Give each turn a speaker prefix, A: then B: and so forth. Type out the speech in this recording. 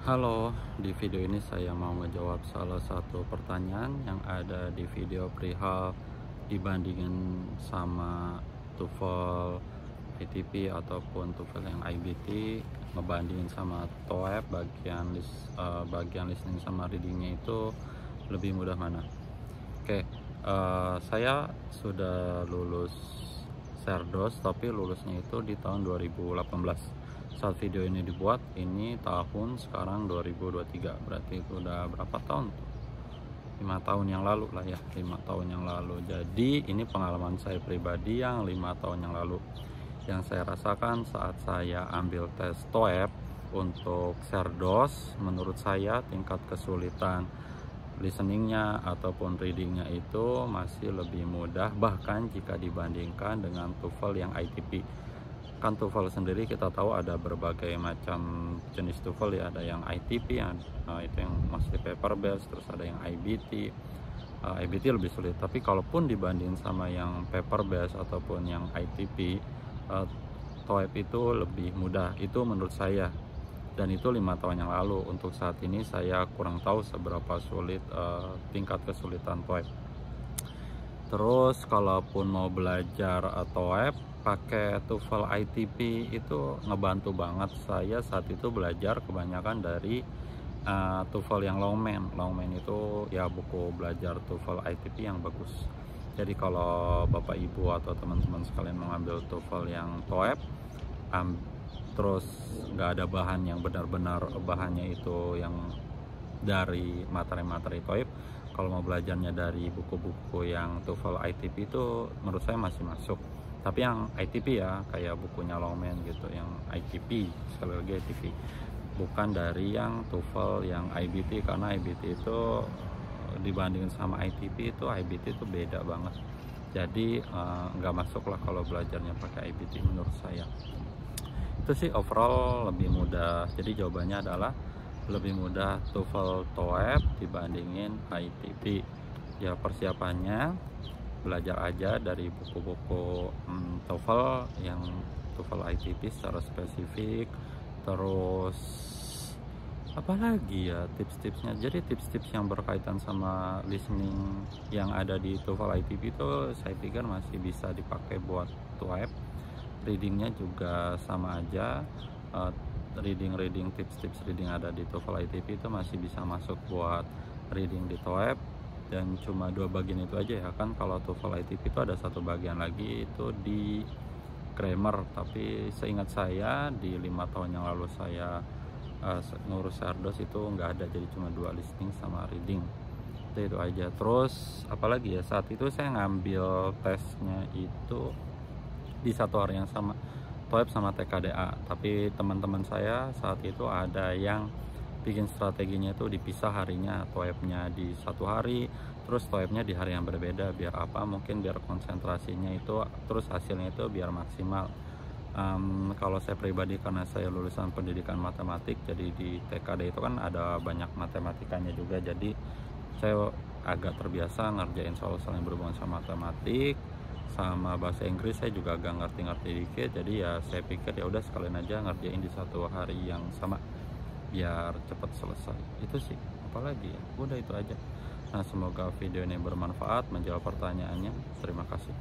A: Halo, di video ini saya mau ngejawab salah satu pertanyaan yang ada di video perihal dibandingin sama TOEFL ITP ataupun TOEFL yang IBT, ngebandingin sama TOEFL bagian listening sama readingnya itu lebih mudah mana? Oke, saya sudah lulus Serdos, tapi lulusnya itu di tahun 2018. Saat video ini dibuat, ini tahun sekarang 2023, berarti itu udah berapa tahun? 5 tahun yang lalu lah ya, 5 tahun yang lalu. Jadi ini pengalaman saya pribadi yang 5 tahun yang lalu, yang saya rasakan saat saya ambil tes TOEFL untuk Serdos. Menurut saya tingkat kesulitan listeningnya ataupun readingnya itu masih lebih mudah, bahkan jika dibandingkan dengan TOEFL yang ITP. Kan TOEFL sendiri kita tahu ada berbagai macam jenis TOEFL ya, ada yang ITP itu yang masih paper based, terus ada yang IBT. IBT lebih sulit, tapi kalaupun dibanding sama yang paper based ataupun yang ITP, TOEFL itu lebih mudah, itu menurut saya. Dan itu 5 tahun yang lalu. Untuk saat ini saya kurang tahu seberapa sulit tingkat kesulitan TOEFL. Terus kalaupun mau belajar TOEFL pakai TOEFL ITP itu ngebantu banget. Saya saat itu belajar kebanyakan dari TOEFL yang Longman. Longman itu ya buku belajar TOEFL ITP yang bagus. Jadi kalau Bapak Ibu atau teman-teman sekalian mengambil TOEFL yang TOEFL, terus nggak ada bahan yang benar-benar bahannya itu yang dari materi-materi TOEFL, kalau mau belajarnya dari buku-buku yang TOEFL ITP itu menurut saya masih masuk. Tapi yang ITP ya kayak bukunya Longman gitu, yang ITP, sekali lagi ITP, bukan dari yang TOEFL yang IBT, karena IBT itu dibandingin sama ITP itu IBT itu beda banget. Jadi nggak masuk lah kalau belajarnya pakai IBT menurut saya. Itu sih overall lebih mudah. Jadi jawabannya adalah lebih mudah TOEFL TOEFL dibandingin ITP. Ya persiapannya belajar aja dari buku-buku TOEFL yang TOEFL ITP secara spesifik. Terus apalagi ya tips-tipsnya, jadi tips-tips yang berkaitan sama listening yang ada di TOEFL ITP itu saya pikir masih bisa dipakai buat TOEFL. Readingnya juga sama aja, reading tips-tips reading ada di TOEFL ITP itu masih bisa masuk buat reading di TOEFL. Dan cuma 2 bagian itu aja ya kan. Kalau TOEFL ITP itu ada 1 bagian lagi itu di grammar, tapi seingat saya di 5 tahun yang lalu saya ngurus Serdos itu nggak ada, jadi cuma 2, listening sama reading. Itu aja. Terus apalagi ya, saat itu saya ngambil tesnya itu di 1 hari yang sama, TOEFL sama TKDA. Tapi teman-teman saya saat itu ada yang bikin strateginya itu dipisah harinya, TOEFL-nya di 1 hari, terus TOEFL-nya di hari yang berbeda. Biar apa? Mungkin biar konsentrasinya itu, terus hasilnya itu biar maksimal. Kalau saya pribadi, karena saya lulusan pendidikan matematik, jadi di TKD itu kan ada banyak matematikanya juga, jadi saya agak terbiasa ngerjain soal-soal yang berhubungan sama matematik. Sama bahasa Inggris saya juga agak ngerti-ngerti dikit, jadi ya saya pikir ya udah sekalian aja ngerjain di 1 hari yang sama biar cepat selesai. Itu sih, apalagi ya, udah itu aja. Nah, semoga video ini bermanfaat menjawab pertanyaannya. Terima kasih.